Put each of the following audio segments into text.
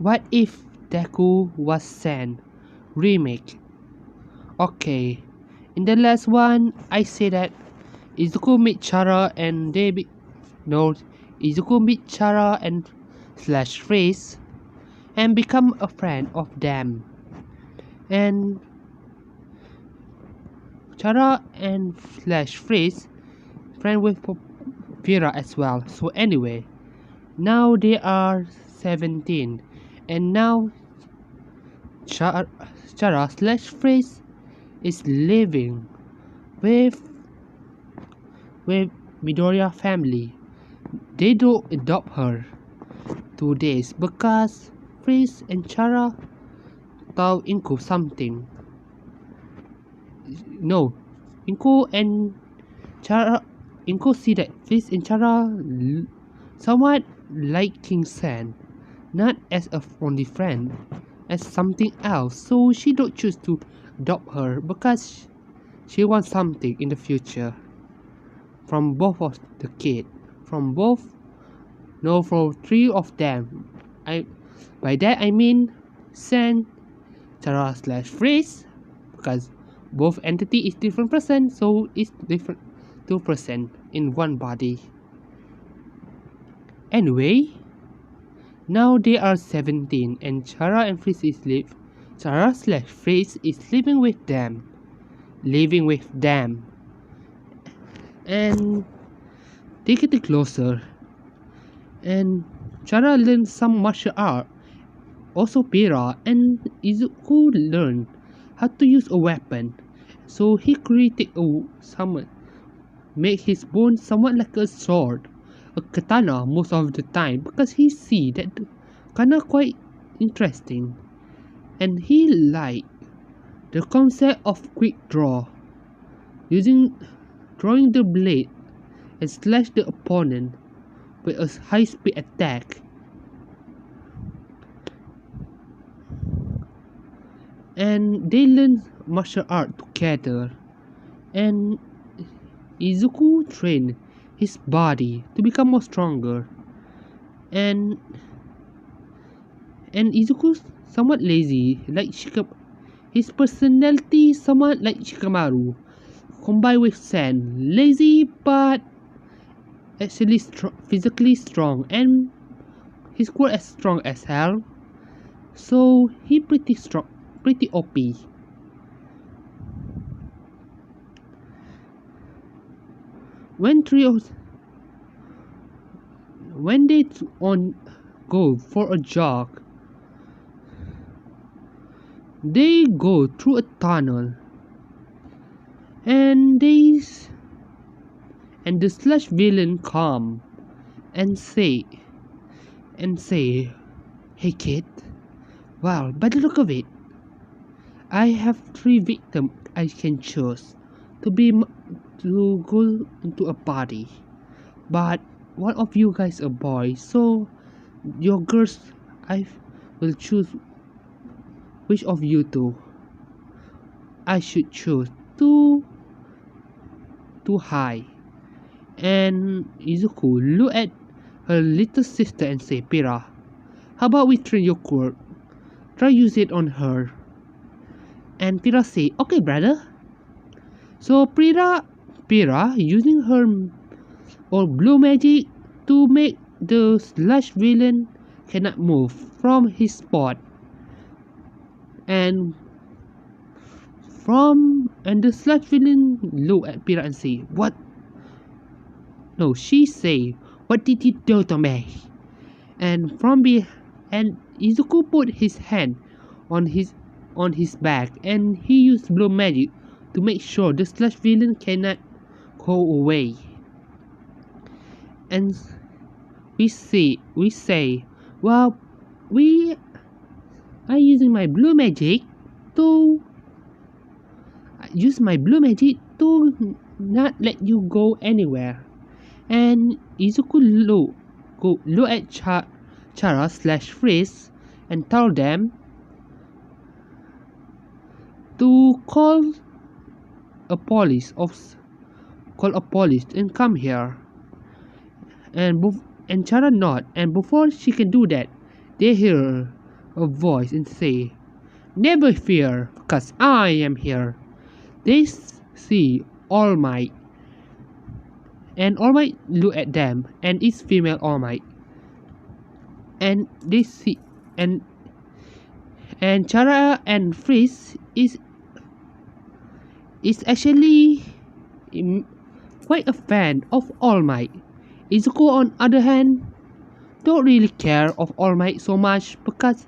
What if Deku was sand? Remake. Okay. In the last one, I say that Izuku meet Chara and no, Izuku meet Chara and slash Freeze and become a friend of them. And Chara and slash Freeze friend with Vera as well. So anyway, now they are 17, and now Chara slash Freeze is living with Midoriya family. They don't adopt her 2 days because Freeze and Chara thought Inku something. No, Inku and Chara, Inko see that Freeze and Chara somewhat like King San, not as a only friend, as something else. So she don't choose to adopt her because she wants something in the future from both of the kid, from three of them. By that I mean San, Chara slash Freeze, because both entity is different person, so it's different 2% in one body. Anyway, now they are 17 and Chara and Freeze is Chara slash Freeze is living with them. And they get closer. And Chara learns some martial art. Also Pira and Izuku learn how to use a weapon. So he created make his bone somewhat like a sword, a katana most of the time, because he see that katana quite interesting, and he like the concept of quick draw, drawing the blade and slash the opponent with a high speed attack. And they learn martial art together, and Izuku trained his body to become more stronger, and Izuku somewhat lazy like his personality somewhat like Shikamaru, combined with Sen, lazy but actually physically strong, and his core as strong as hell, so he pretty strong, pretty OP. When they go for a jog, they go through a tunnel, and the slash villain come and say, "Hey kid, well, by the look of it, I have 3 victims I can choose to go into a party, but one of you guys a boy, so your girls I will choose which of you two I should choose to high." And Izuku look at her little sister and say, "Pira, how about we train your quirk? Try use it on her." And Pira say, "Okay, brother." So Pira using her blue magic to make the slash villain cannot move from his spot, and the slash villain look at Pira and say, "What?" No, she say, "What did you do to me?" And Izuku put his hand on his back, and he used blue magic to make sure the slash villain cannot go away. And we say, well, we are using my blue magic to not let you go anywhere. And Izuku look at Chara slash Freeze and tell them to call a police and come here. And Chara nod, and before she can do that, they hear a voice and say, "Never fear, because I am here." They see All Might, and All Might look at them, and it's female All Might, and they see, and Chara and Freeze is actually mm, quite a fan of All Might. Izuku, on other hand, don't really care of All Might so much because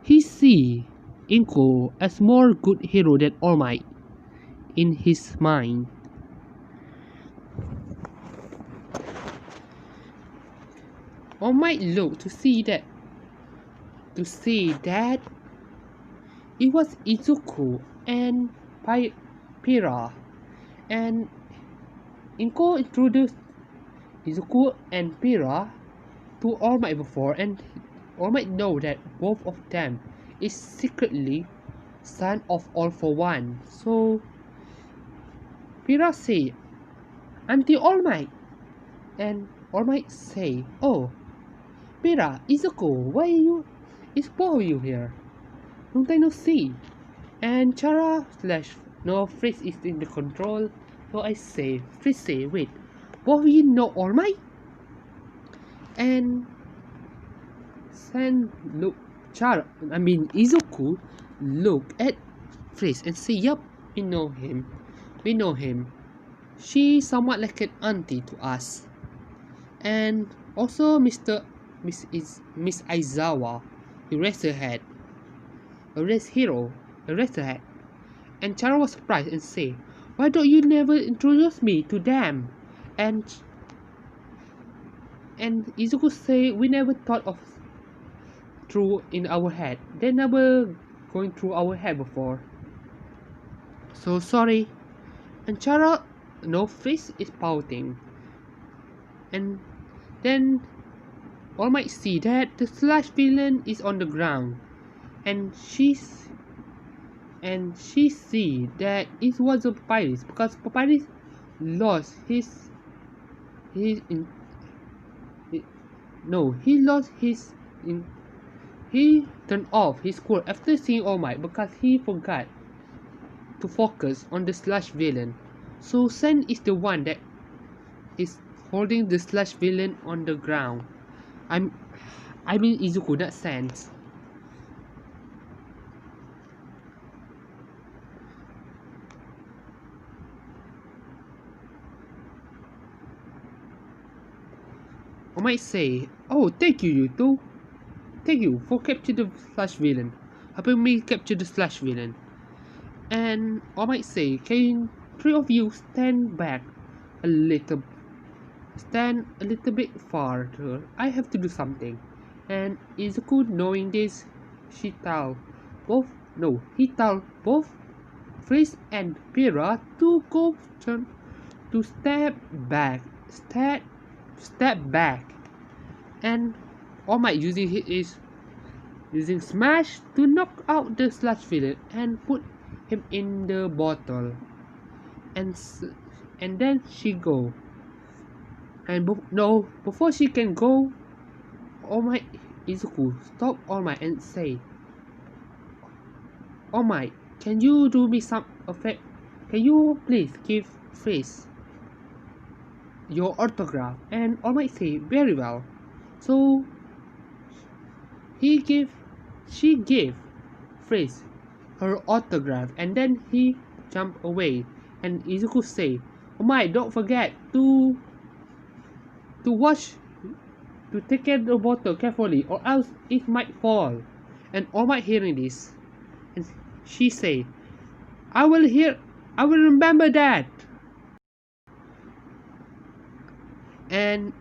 he see Inko as more good hero than All Might in his mind. All Might look to see that it was Izuku and Pira, and Inko introduced Izuku and Pira to All Might before, and All Might know that both of them is secretly son of All for One. So Pira say, "Auntie All Might," and All Might say, "Oh, Pira, Izuku, why is both of you here? Long time no see." And Chara slash no Fritz is in the control. So Fritz say, "Wait, both of you know All Might?" And Izuku look at Fritz and say, "Yup, we know him. We know him. She's somewhat like an auntie to us." And also Miss Aizawa, erased her head. Erased her head. And Chara was surprised and say, "Why don't you never introduce me to them?" And Izuku say, "We never thought of through in our head. They never going through our head before. So sorry." And Chara, no face is pouting. And then All Might see that the slash villain is on the ground, and she see that it was a Papyrus because Papyrus lost his in no he lost his in he turned off his quirk after seeing All Might because he forgot to focus on the slash villain. So Sen is the one that is holding the slash villain on the ground. I mean Izuku, not Sen. I might say, "Oh, thank you, you two. Thank you for capture the slash villain. Helping me capture the slash villain." And I might say, "Can three of you stand a little bit farther? I have to do something." And Izuku, knowing this, he told both Freeze and Pira to go turn to step back. And All Might using Smash to knock out the slash villain and put him in the bottle. And then she go. And before she can go, All Might Izuku stop All Might and say, "All Might, can you do me some effect? Can you please give Freeze your autograph?" And All Might say, "Very well." So she gave Freeze her autograph, and then he jumped away. And Izuku say, "Oh my, don't forget to watch, to take care of the bottle carefully, or else it might fall." And All Might hearing this, and she say, I will remember that." And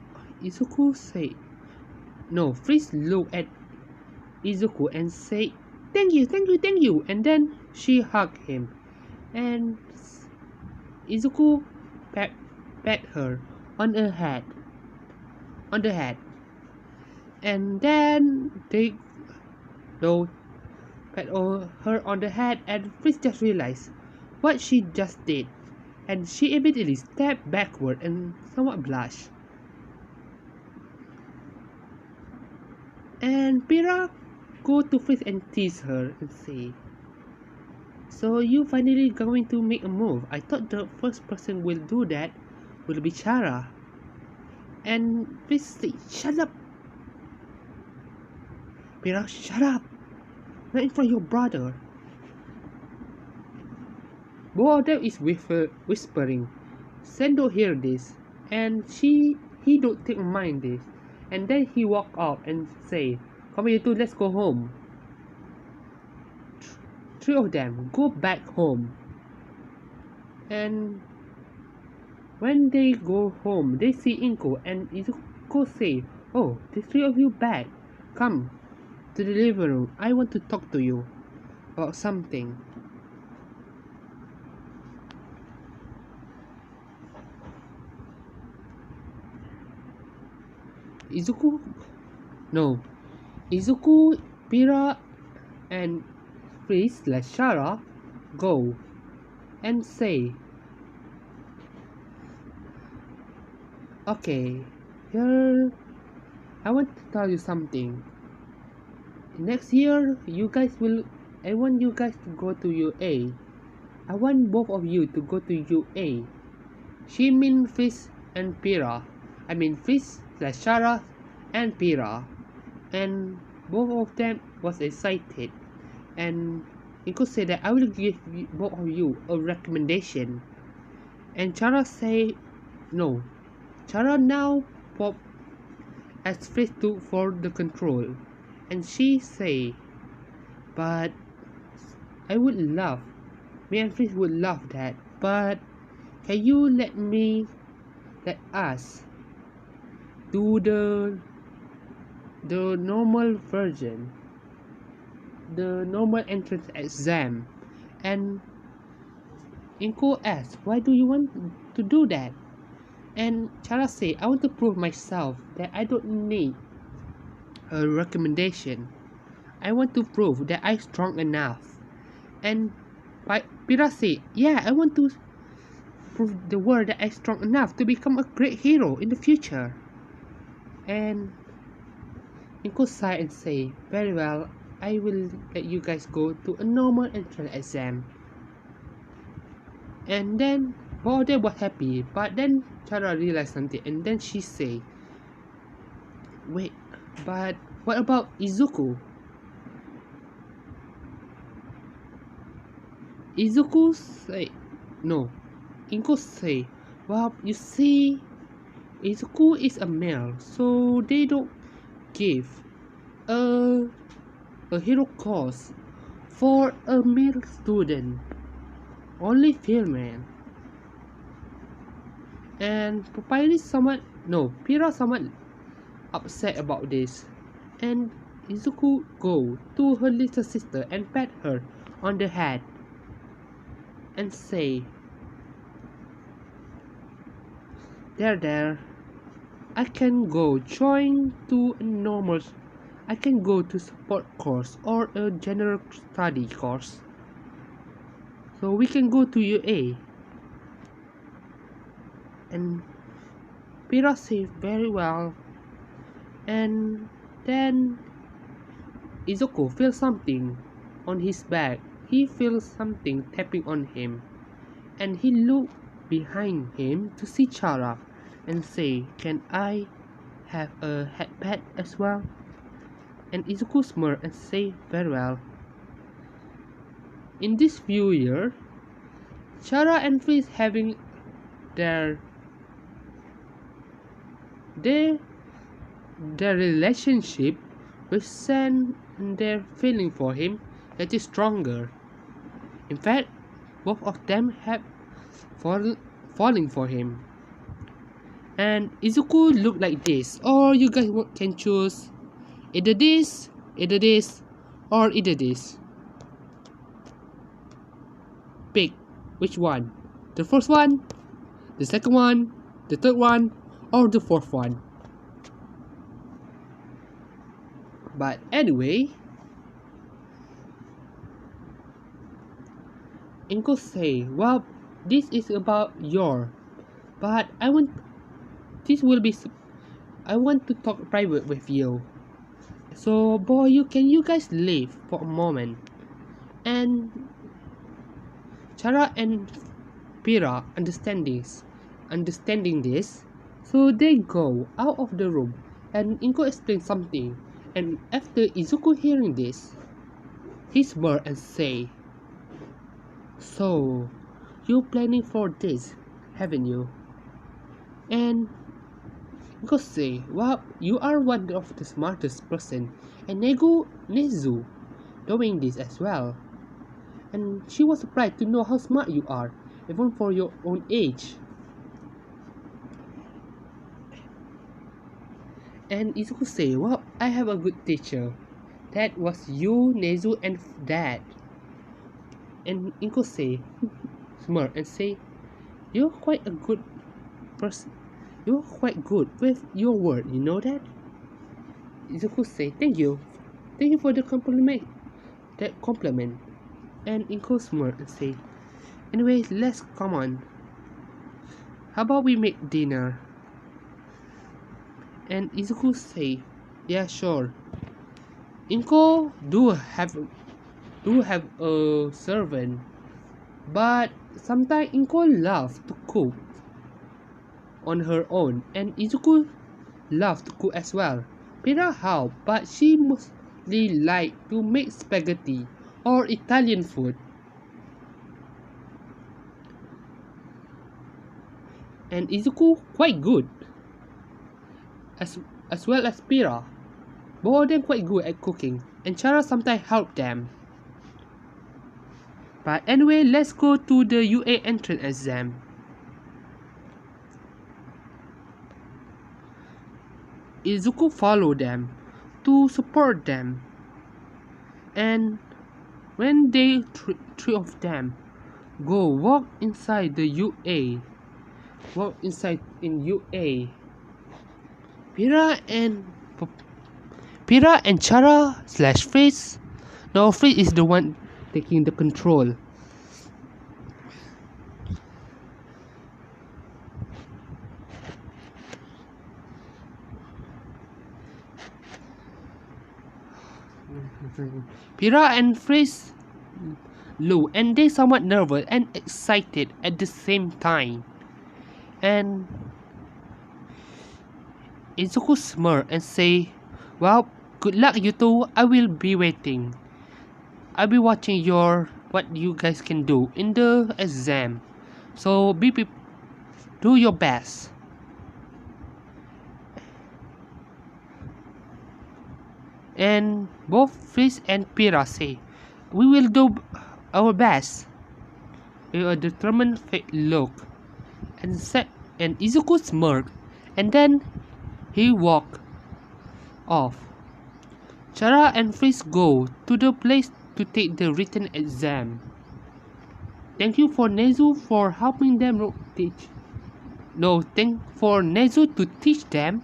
Izuku say, no, Freeze look at Izuku and say, "Thank you, thank you, thank you." And then she hugged him, and Izuku pat her on the head, and then they pat her on the head, and Freeze just realized what she just did, and she immediately stepped backward and somewhat blushed. And Pira go to Fritz and tease her and say, "So you finally going to make a move? I thought the first person will do that will be Chara." And Fritz say, "Shut up, Pira, shut up! Not in front of your brother." Both of them is whispering. Sendo hear this, and he don't take mind this, and then he walk out and say, "Come here, two, let's go home." Three of them go back home, and when they go home, they see Inko, and Izuko say, "Oh, the three of you back. Come to the living room. I want to talk to you about something." Izuku, no, Izuku, Pira, and Freeze / Shara go and say, "Okay, here, I want to tell you something. Next year, I want you guys to go to UA. I want both of you to go to UA." She mean Fizz and Pira. I mean Fizz / Shara and Pira. And both of them was excited. And Inko said that I will give both of you a recommendation. And Chara say no. Chara now pop as Fizz took for the control. And she say, "But I would love, me and Fizz would love that, but can you let us do the normal version, the normal entrance exam?" And Inko asks, "Why do you want to do that?" And Chara say, "I want to prove myself that I don't need a recommendation. I want to prove that I'm strong enough." And Pira say, "Yeah, I want to prove the world that I'm strong enough to become a great hero in the future." And Inko sigh and say, "Very well, I will let you guys go to a normal entrance exam." And then both of them were happy, but then Chara realized something, and then she say, "Wait, but what about Izuku?" Izuku say, no. Inko say, "Well, you see, Izuku is a male, so they don't give a hero course for a male student, only female." And Pira somewhat upset about this, and Izuku go to her little sister and pat her on the head and say, there, I can go to support course or a general study course, so we can go to UA." And Pira said, "Very well." And then Izuku feels something on his back. He feels something tapping on him, and he looked behind him to see Chara and say, "Can I have a head pet as well?" And Izuku smirked and say, "Very well." In this few years, Chara and Fizz having their their relationship with Sen and their feeling for him getting stronger. In fact, both of them have falling for him. And Izuku look like this, or you guys can choose either this, or either this. Pick which one. The first one, the second one, the third one, or the fourth one. But anyway, Inko say, "Well, this is about but I want to talk private with you." So boy, you guys leave for a moment. And Chara and Pira understanding this, so they go out of the room and Inko explains something, and after Izuku hearing this, he smirks and say, "So, you planning for this, haven't you?" And Inko say, "Well, you are one of the smartest person, and Nezu doing this as well." And she was surprised to know how smart you are, even for your own age. And Izuku say, "Well, I have a good teacher. That was you, Nezu, and Dad." And Inko say, smirk and say, "You're quite a good person. You're quite good with your word, you know that?" Izuku say, "Thank you. Thank you for the compliment. That compliment." And Inko smirk and say, "Anyway, let's come on. How about we make dinner?" And Izuku say, "Yeah, sure." Inko do have a servant, but sometimes Inko loves to cook on her own, and Izuku loves to cook as well. Pira help, but she mostly like to make spaghetti or Italian food. And Izuku quite good, as well as Pira. Both of them quite good at cooking, and Chara sometimes help them. But anyway, let's go to the UA entrance exam. Izuku follow them to support them, and when they three of them go walk inside the UA, walk inside in UA, Pira and Chara slash Freeze. No, Freeze is the one taking the control. Pira and Freeze low, and they somewhat nervous and excited at the same time. And Izuku smirk and say, "Well, good luck you two. I will be waiting. I'll be watching what you guys can do in the exam. So do your best." And both Freeze and Pira say, "We will do our best." With a determined look, and Izuku smirked, and then he walked off. Chara and Freeze go to the place to take the written exam. Thank you for Nezu for helping them teach. No, thank for Nezu to teach them.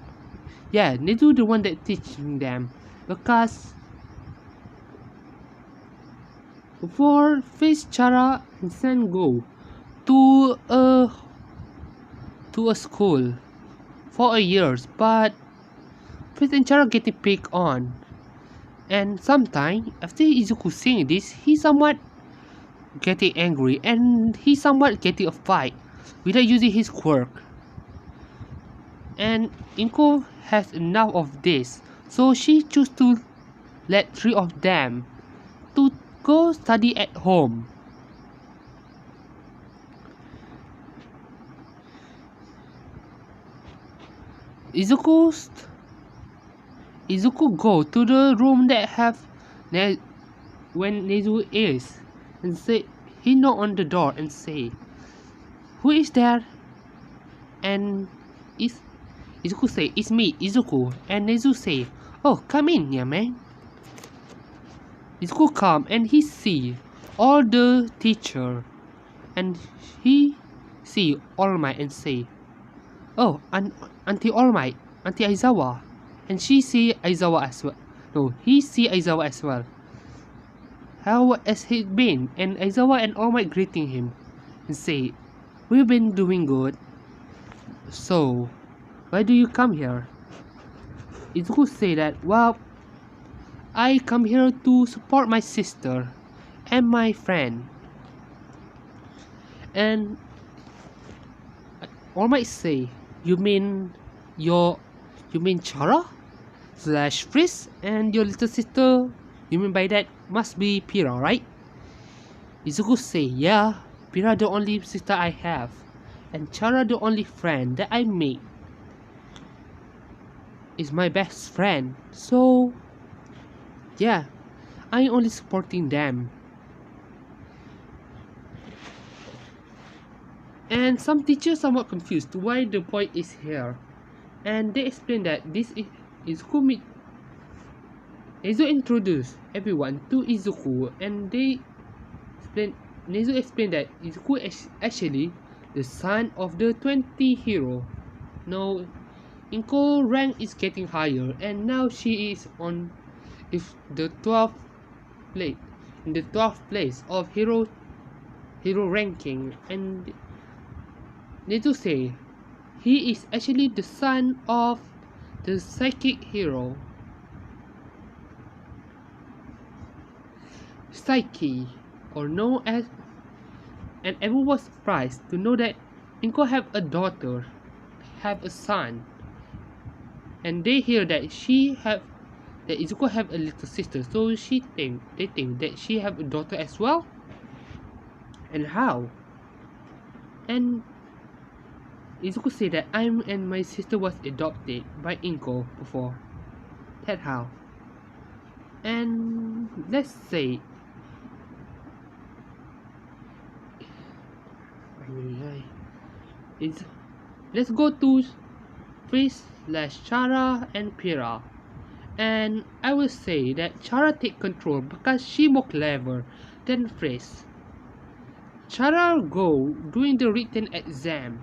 Yeah, Nezu the one that teaching them, because for Freeze, Chara and Sen go to a school for a years, but Freeze and Chara getting picked on. And sometime after Izuku seeing this, he somewhat getting angry and he somewhat getting a fight without using his quirk. And Inko has enough of this, so she choose to let three of them to go study at home. Izuku go to the room that have when Nezu is, and say he knock on the door and say, "Who is there?" And Izuku say, "It's me, Izuku." And Nezu say, "Oh, come in, yeah man." Izuku come and he see all the teacher, and he see All Might and say, "Oh, Auntie All Might, Auntie Aizawa." And she see Aizawa as well. No, he see Aizawa as well. How has he been? And Aizawa and All Might greeting him and say, "We've been doing good. So, why do you come here?" Izuku say that, "Well, I come here to support my sister and my friend. And or might say, you mean your you mean Chara slash Frizz and your little sister? You mean by that must be Pira, right? Izuku say, yeah, Pira the only sister I have, and Chara the only friend that I make. Is my best friend, so yeah, I only supporting them. And some teachers somewhat confused why the boy is here, and they explain that this is Izuku introduced everyone to Izuku, and Nezu explained that Izuku is actually the son of the 20 hero. Now, Inko rank is getting higher, and now she is on if the 12th place in the 12th place of hero ranking, and need to say he is actually the son of the psychic hero Psyche, or known as, and everyone was surprised to know that Inko have a daughter, have a son, and they hear that that Izuku have a little sister, so they think that she have a daughter as well. And how? And Izuku said that I and my sister was adopted by Inko before. That how? And let's say let's go to Frizz slash Chara and Pira. And I will say that Chara take control because she more clever than Frizz. Chara go during the written exam,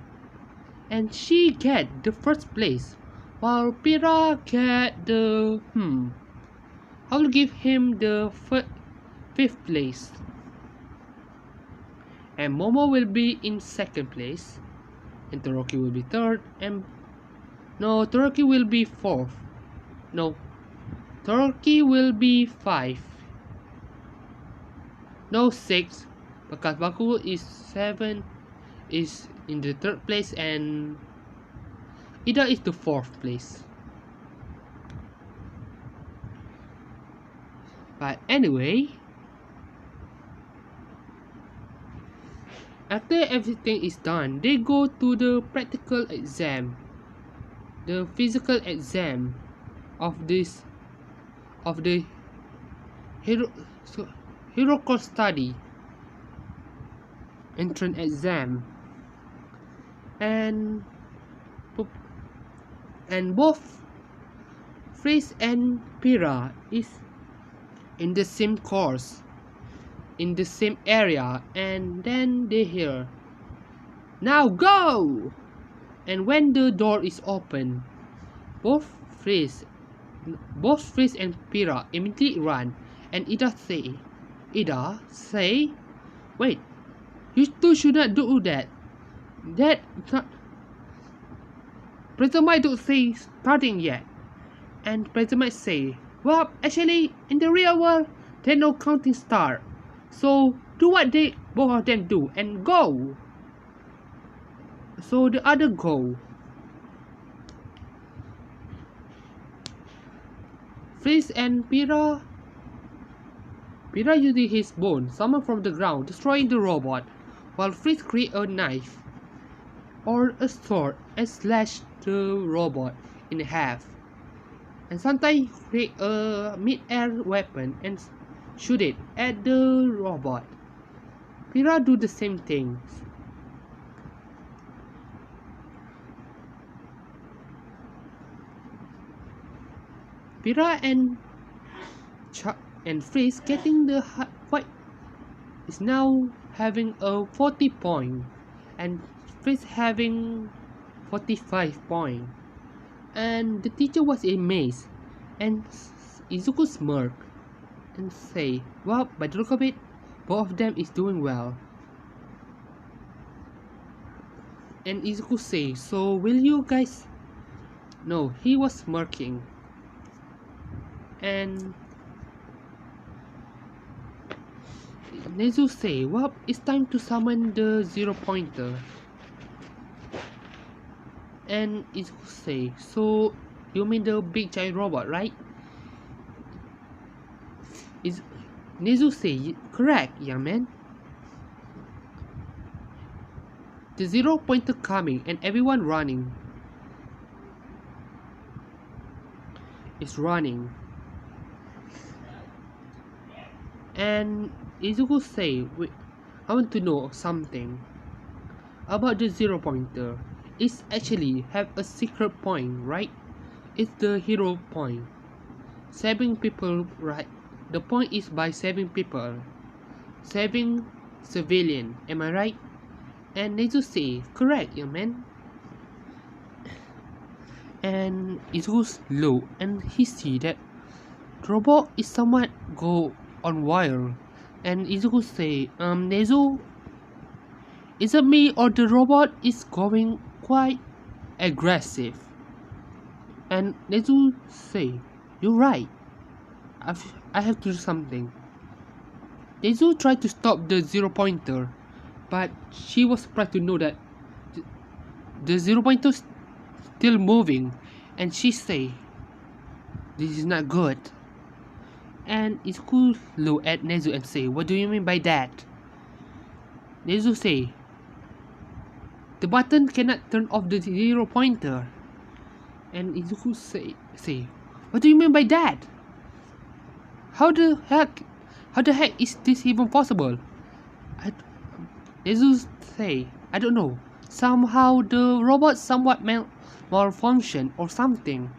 and she get the first place, while Pira get the I will give him the fifth place, and Momo will be in second place, and Toroki will be third, and no, Toroki will be fourth. No, Toroki will be 5. No, 6, because Baku is 7, is in the 3rd place, and Ida is the 4th place. But anyway, after everything is done, they go to the practical exam, the physical exam of the hero course study entrance exam, and both Frizz and Pira is in the same course, in the same area, and then they hear, now go! And when the door is open, both Frizz and Pira immediately run, and Ida say, wait, you two should not do that. That not President don't say starting yet. And President say, well, actually, in the real world, there's no counting star. So do what they both of them do and go. So the other go. Frizz and Pira using his bone summoned from the ground, destroying the robot, while Frizz create a knife or a sword and slash the robot in half. And sometimes create a mid-air weapon and shoot it at the robot. Pira do the same thing. Pira and Frizz getting the fight is now having a 40 point, and Frizz having 45 point. And the teacher was amazed, and Izuku smirked and say, well, by the look of it, both of them is doing well. And Izuku say, so will you guys? No, he was smirking. And Nezu say, well, it's time to summon the zero pointer. And Izuku say, so you mean the big giant robot, right? Nezu say, correct, young man. The zero pointer coming and everyone running. Is running. And Izuku say, wait, I want to know something about the zero pointer. It's actually have a secret point, right? It's the hero point. Saving people, right? The point is by saving people. Saving civilian, am I right? And Nezu say, correct, young man. And Izuku's low and he see that the robot is somewhat go on wild. And Izuku say, Nezu, is it me or the robot is going quite aggressive? And Nezu say, you're right. I have to do something. Nezu tried to stop the zero pointer, but she was surprised to know that the zero pointer still moving, and she say, this is not good. And Izuku look at Nezu and say, what do you mean by that? Nezu say, the button cannot turn off the zero pointer. And Izuku say, what do you mean by that? How the heck is this even possible? Nezu say, I don't know. Somehow the robot somewhat malfunction or something.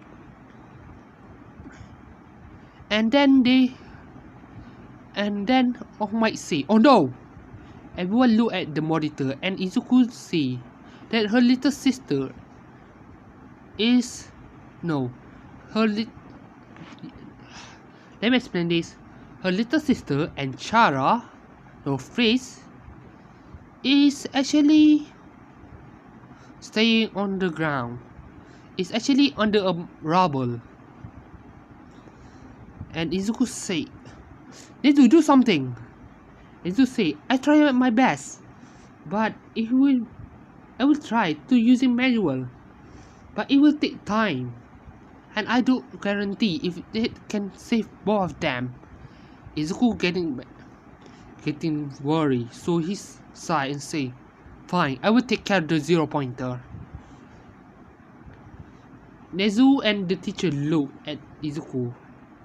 And then all might say, oh no! Everyone look at the monitor and Izuku see that her little sister is let me explain this. Her little sister and Chara, her face, is actually staying on the ground. It's actually under a rubble. And Izuku say, need to do something. Izuku say, I try my best, but I will try to using manual, but it will take time, and I don't guarantee if it can save both of them. Izuku getting worried, so he sigh and say, fine, I will take care of the zero pointer. Nezu and the teacher look at Izuku,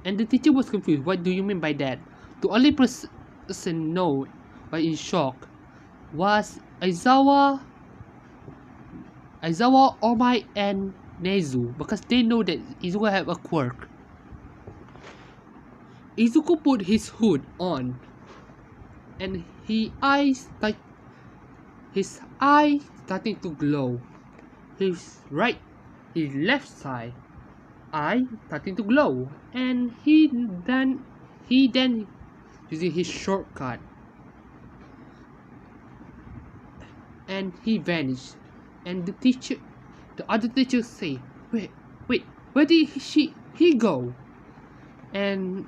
and the teacher was confused. What do you mean by that? The only person know but in shock was Aizawa, Omai, and Nezu, because they know that Izuku have a quirk. Izuku put his hood on, and his eyes starting to glow. His left side eye starting to glow, and he then using his shortcut, and he vanished. And the other teacher say, wait, where did he go? And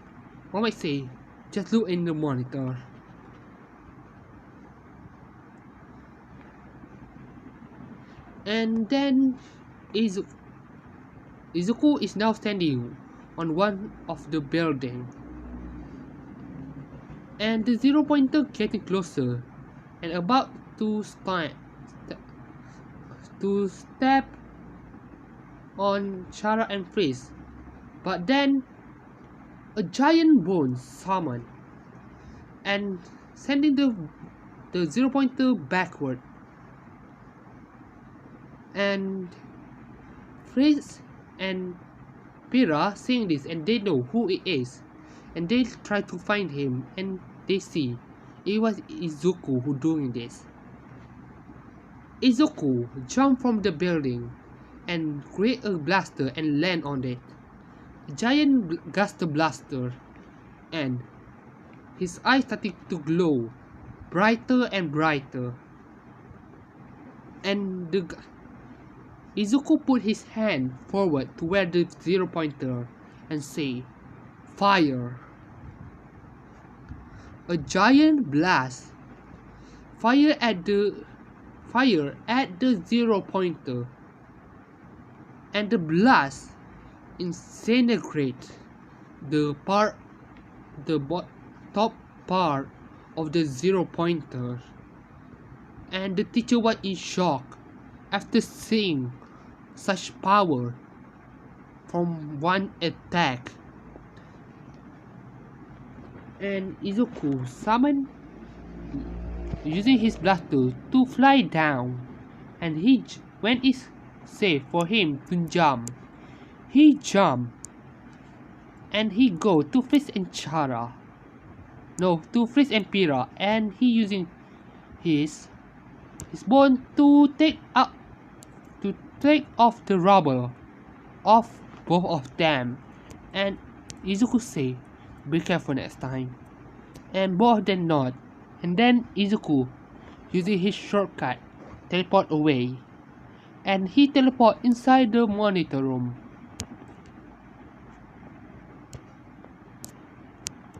one might say, just look in the monitor. And then Izuku is now standing on one of the building, and the zero pointer getting closer and about to step on Chara and Freeze, but then a giant bone summoned and sending the zero pointer backward. And Freeze and Pira seeing this, and they know who it is, and they try to find him, and they see it was Izuku who doing this. Izuku jumped from the building and create a blaster and land on it. A giant guster blaster, and his eyes started to glow brighter and brighter. And Izuku put his hand forward to where the zero pointer and say, fire. a giant blast fire at the zero pointer, and the blast incinerate the top part of the zero pointer, and the teacher was in shock after seeing such power from one attack. And Izuku summoned using his blaster to fly down, and when it's safe for him to jump, he jumped and he go to Fritz and Chara. No, to Fritz and Pira, and he using his bone to take off the rubber of both of them. And Izuku say, "Be careful next time." And both of them nod. And then Izuku, using his shortcut, teleport away. And he teleport inside the monitor room.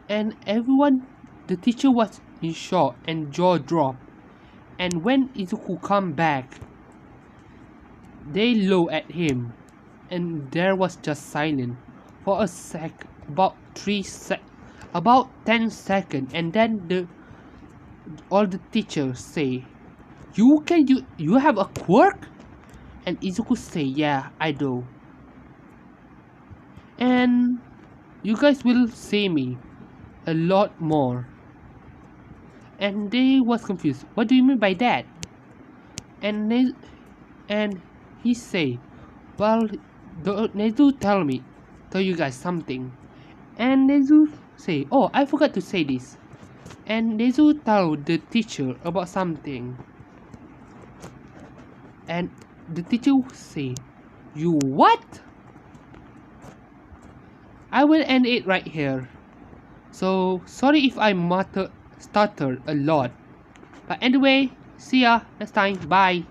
And everyone, the teacher was in shock and jaw dropped. And when Izuku come back, they looked at him, and there was just silence for a sec, about 10 seconds, and then all the teachers say, "You have a quirk?" And Izuku say, "Yeah, I do. And you guys will see me a lot more." And they was confused. "What do you mean by that?" And he say, "Well, Nezu tell you guys something." And Nezu say, "Oh, I forgot to say this." And Nezu tell the teacher about something. And the teacher say, "You what?" I will end it right here. So sorry if I stutter a lot. But anyway, see ya next time. Bye.